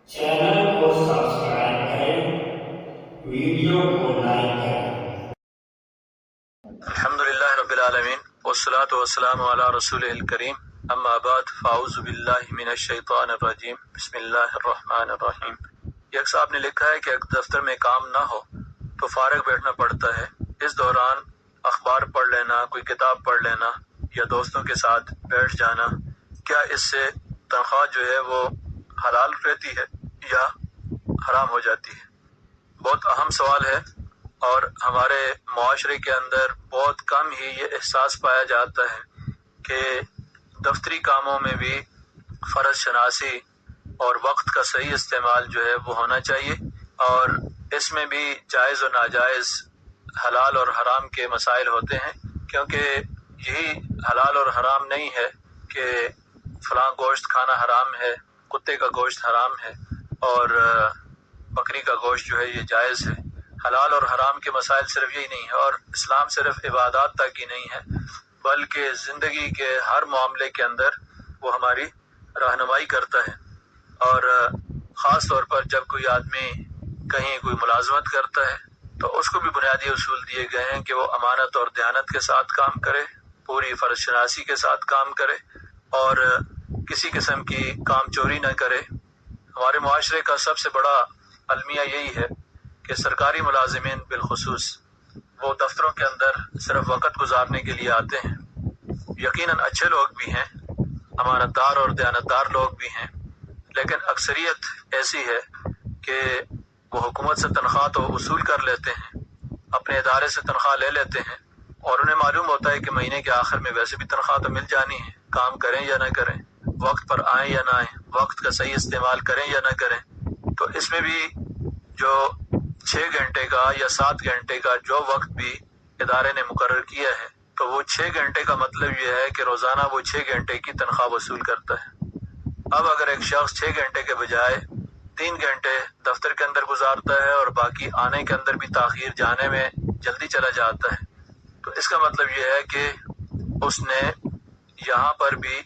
Channel को subscribe करें, video को लाइक करें। अल्हम्दुलिल्लाह रब्बिल आलमीन वस्सलातु वस्सलामु अला रसूलिल करीम अम्मा बाद फ़ाऊज़ु बिल्लाहि मिनश शैतानिर रजीम बिस्मिल्लाहिर रहमानिर रहीम। एक साहब ने लिखा है कि अगर दफ्तर में काम ना हो तो फारग बैठना पड़ता है। इस दौरान अखबार पढ़ लेना, कोई किताब पढ़ लेना या दोस्तों के साथ बैठ जाना, क्या इससे तनख्वाह जो है वो हलाल रहती है या हराम हो जाती है? बहुत अहम सवाल है और हमारे मुआशरे के अंदर बहुत कम ही ये एहसास पाया जाता है कि दफ्तरी कामों में भी फ़र्ज शनासी और वक्त का सही इस्तेमाल जो है वो होना चाहिए, और इसमें भी जायज़ और नाजायज़, हलाल और हराम के मसाइल होते हैं। क्योंकि यही हलाल और हराम नहीं है कि फ़लाँ गोश्त खाना हराम है, कुत्ते का गोश्त हराम है और बकरी का गोश्त जो है ये जायज़ है। हलाल और हराम के मसाइल सिर्फ यही नहीं है, और इस्लाम सिर्फ इबादत तक ही नहीं है बल्कि ज़िंदगी के हर मामले के अंदर वो हमारी रहनुमाई करता है। और ख़ास तौर पर जब कोई आदमी कहीं कोई मुलाजमत करता है तो उसको भी बुनियादी उसूल दिए गए हैं कि वो अमानत और दयानत के साथ काम करे, पूरी फ़र्ज शनासी के साथ काम करे और किसी किस्म की काम चोरी न करे। हमारे मुआशरे का सबसे बड़ा अलमिया यही है कि सरकारी मुलाजिमीन बिलखुसूस वो दफ्तरों के अंदर सिर्फ वक़्त गुजारने के लिए आते हैं। यकीनन अच्छे लोग भी हैं, अमानतदार और दयानतदार लोग भी हैं, लेकिन अक्सरियत ऐसी है कि वो हुकूमत से तनख्वाह तो वसूल कर लेते हैं, अपने इदारे से तनख्वाह ले लेते हैं और उन्हें मालूम होता है कि महीने के आखिर में वैसे भी तनख्वाह तो मिल जानी है, काम करें या ना करें, वक्त पर आए या ना आए, वक्त का सही इस्तेमाल करें या ना करें। तो इसमें भी जो 6 घंटे का या 7 घंटे का जो वक्त भी इदारे ने मुकर्रर किया है, तो वो 6 घंटे का मतलब ये है कि रोज़ाना वो 6 घंटे की तनख्वाह वसूल करता है। अब अगर एक शख्स 6 घंटे के बजाय 3 घंटे दफ्तर के अंदर गुजारता है और बाकी आने के अंदर भी ताखीर, जाने में जल्दी चला जाता है, तो इसका मतलब ये है कि उसने यहाँ पर भी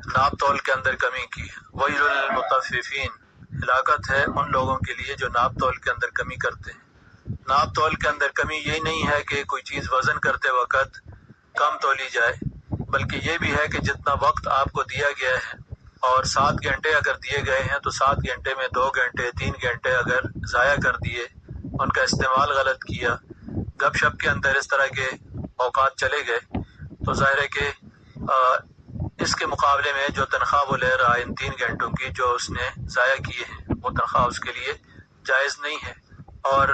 नाप तोल के अंदर कमी की। वैलुल मुतफ्फिफीन, हिलाकत है उन लोगों के लिए जो नाप तोल के अंदर कमी करते हैं। नाप तोल के अंदर कमी यही नहीं है कि कोई चीज़ वज़न करते वक़्त कम तोली जाए, बल्कि ये भी है कि जितना वक्त आपको दिया गया है और 7 घंटे अगर दिए गए हैं तो 7 घंटे में 2 घंटे 3 घंटे अगर ज़ाया कर दिए, उनका इस्तेमाल गलत किया, गपशप के अंदर इस तरह के औकात चले गए, तो ज़ाहिर है कि इसके मुकाबले में जो तनख्वाह वो ले रहा है इन 3 घंटों की जो उसने ज़ाया किए हैं, वो तनख्वाह उसके लिए जायज़ नहीं है। और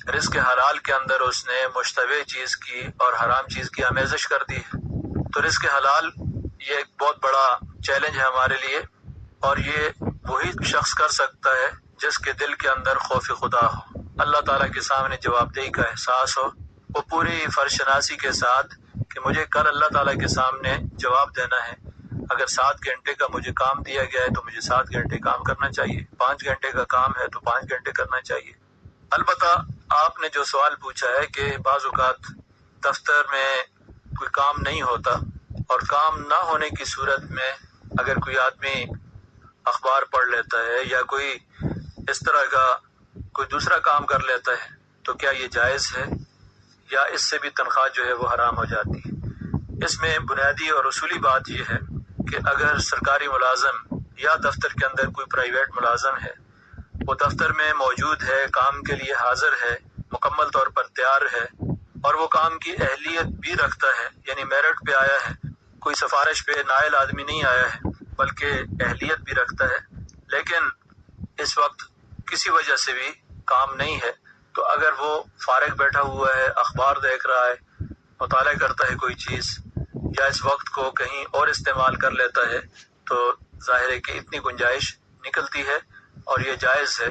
रिज़्क़ हलाल के अंदर उसने मुश्तबे चीज़ की और हराम चीज़ की आमेज़श कर दी है। तो रिज़्क़ हलाल ये एक बहुत बड़ा चैलेंज है हमारे लिए, और ये वही शख्स कर सकता है जिसके दिल के अंदर खौफ खुदा हो, अल्लाह ताला के सामने जवाबदेही का एहसास हो, वो पूरी फर्शनासी के साथ कि मुझे कल अल्लाह ताला के सामने जवाब देना है। अगर 7 घंटे का मुझे काम दिया गया है तो मुझे 7 घंटे काम करना चाहिए, 5 घंटे का काम है तो 5 घंटे करना चाहिए। अलबत्ता आपने जो सवाल पूछा है कि बाज़ औक़ात दफ्तर में कोई काम नहीं होता, और काम ना होने की सूरत में अगर कोई आदमी अखबार पढ़ लेता है या कोई इस तरह का कोई दूसरा काम कर लेता है, तो क्या ये जायज़ है या इससे भी तनख्वाह जो है वो हराम हो जाती है? इसमें बुनियादी और उसूली बात यह है कि अगर सरकारी मुलाजम या दफ्तर के अंदर कोई प्राइवेट मुलाजम है, वो दफ्तर में मौजूद है, काम के लिए हाजिर है, मुकम्मल तौर पर तैयार है और वो काम की अहलियत भी रखता है, यानी मेरिट पे आया है, कोई सिफारिश पे नाइल आदमी नहीं आया है बल्कि अहलियत भी रखता है, लेकिन इस वक्त किसी वजह से भी काम नहीं है, तो अगर वो फारिग बैठा हुआ है, अखबार देख रहा है, मुताला करता है कोई चीज़, या इस वक्त को कहीं और इस्तेमाल कर लेता है, तो जाहिर है कि इतनी गुंजाइश निकलती है और ये जायज़ है,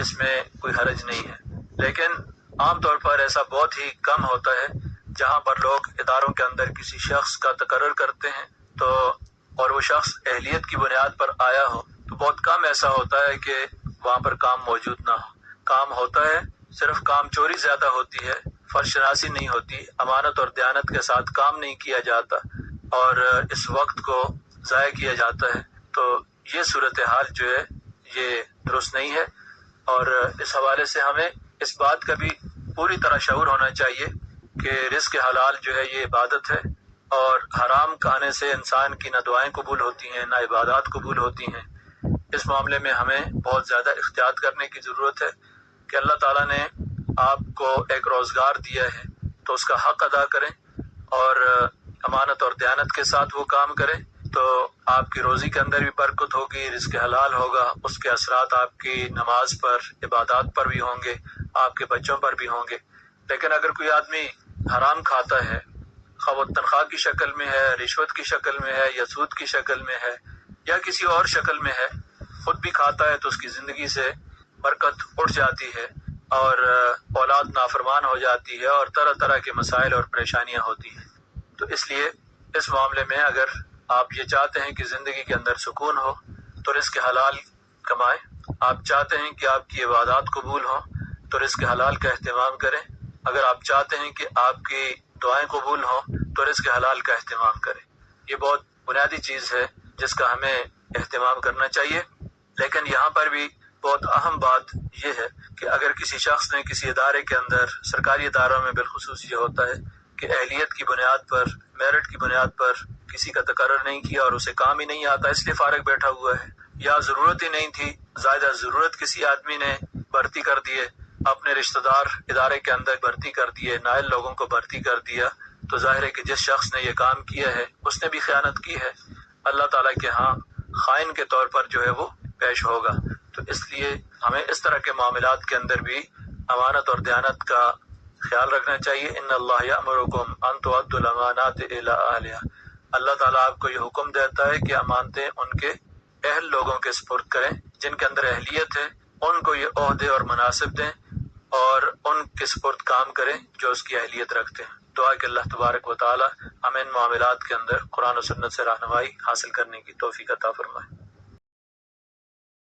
इसमें कोई हरज नहीं है। लेकिन आम तौर पर ऐसा बहुत ही कम होता है जहाँ पर लोग इदारों के अंदर किसी शख्स का तकर्रुर करते हैं तो, और वो शख्स अहलियत की बुनियाद पर आया हो, तो बहुत कम ऐसा होता है कि वहाँ पर काम मौजूद ना हो। काम होता है, सिर्फ काम चोरी ज़्यादा होती है, फर्शनासी नहीं होती, अमानत और दयानत के साथ काम नहीं किया जाता और इस वक्त को ज़ाया किया जाता है। तो ये सूरत हाल जो है یہ درست نہیں ہے، اور اس حوالے سے ہمیں اس بات کا بھی پوری طرح شعور ہونا چاہیے کہ رزق حلال جو ہے یہ عبادت ہے، اور حرام کھانے سے انسان کی نہ دعائیں قبول ہوتی ہیں نہ عبادات قبول ہوتی ہیں۔ اس معاملے میں ہمیں بہت زیادہ احتیاط کرنے کی ضرورت ہے کہ اللہ تعالیٰ نے آپ کو ایک روزگار دیا ہے تو اس کا حق ادا کریں، اور امانت اور دیانت کے ساتھ وہ کام کریں، تو آپ کی روزی کے اندر بھی برکت ہوگی، رزق حلال ہوگا، اس کے اثرات آپ کی نماز پر، عبادات پر بھی ہوں گے، آپ کے بچوں پر بھی ہوں گے۔ لیکن اگر کوئی آدمی حرام کھاتا ہے، خواہ وہ تنخواہ کی شکل میں ہے، رشوت کی شکل میں ہے، یا سود کی شکل میں ہے، یا کسی اور شکل میں ہے، خود بھی کھاتا ہے تو اس کی زندگی سے برکت اٹھ جاتی ہے، اور اولاد نافرمان ہو جاتی ہے، اور طرح طرح کے مسائل اور پریشانیاں ہوتی ہیں۔ تو اس لیے اس معاملے میں اگر آپ یہ چاہتے ہیں کہ زندگی کے اندر سکون ہو تو رزق حلال کمائیں، آپ چاہتے ہیں کہ آپ کی عبادات قبول ہوں تو رزق حلال کا اہتمام کریں، اگر آپ چاہتے ہیں کہ آپ کی دعائیں قبول ہوں تو رزق حلال کا اہتمام کریں۔ یہ بہت بنیادی چیز ہے جس کا ہمیں اہتمام کرنا چاہیے۔ لیکن یہاں پر بھی بہت اہم بات یہ ہے کہ اگر کسی شخص نے کسی ادارے کے اندر، سرکاری اداروں میں بالخصوص یہ ہوتا ہے کہ اہلیت کی بنیاد پر، میرٹ کی بنیاد پر کسی کا تقرر نہیں کیا اور اسے کام ہی نہیں آتا اس لیے فارغ بیٹھا ہوا ہے، یا ضرورت ہی نہیں تھی، زائدہ ضرورت کسی آدمی نے بھرتی کر دیے، اپنے رشتہ دار ادارے کے اندر بھرتی کر دیے، نائل لوگوں کو بھرتی کر دیا، تو ظاہر ہے کہ جس شخص نے یہ کام کیا ہے اس نے بھی خیانت کی ہے، اللہ تعالیٰ کے ہاں خائن کے طور پر جو ہے وہ پیش ہوگا۔ تو اس لیے ہمیں اس طرح کے معاملات کے اندر بھی امانت اور دیانت کا خیال رکھنا چاہیے۔ ان اللہ یأمرکم ان تؤدوا الامانات الی اہلہا، اللہ تعالیٰ آپ کو یہ حکم دیتا ہے کہ امانتیں ان کے اہل لوگوں کے سپرد کریں، جن کے اندر اہلیت ہے ان کو یہ عہدے اور مناصب دیں، اور ان کے سپرد کام کریں جو اس کی اہلیت رکھتے ہیں۔ دعا کہ اللہ تبارک و تعالی ہمیں ان معاملات کے اندر قرآن و سنت سے رہنمائی حاصل کرنے کی توفیق عطا فرمائے۔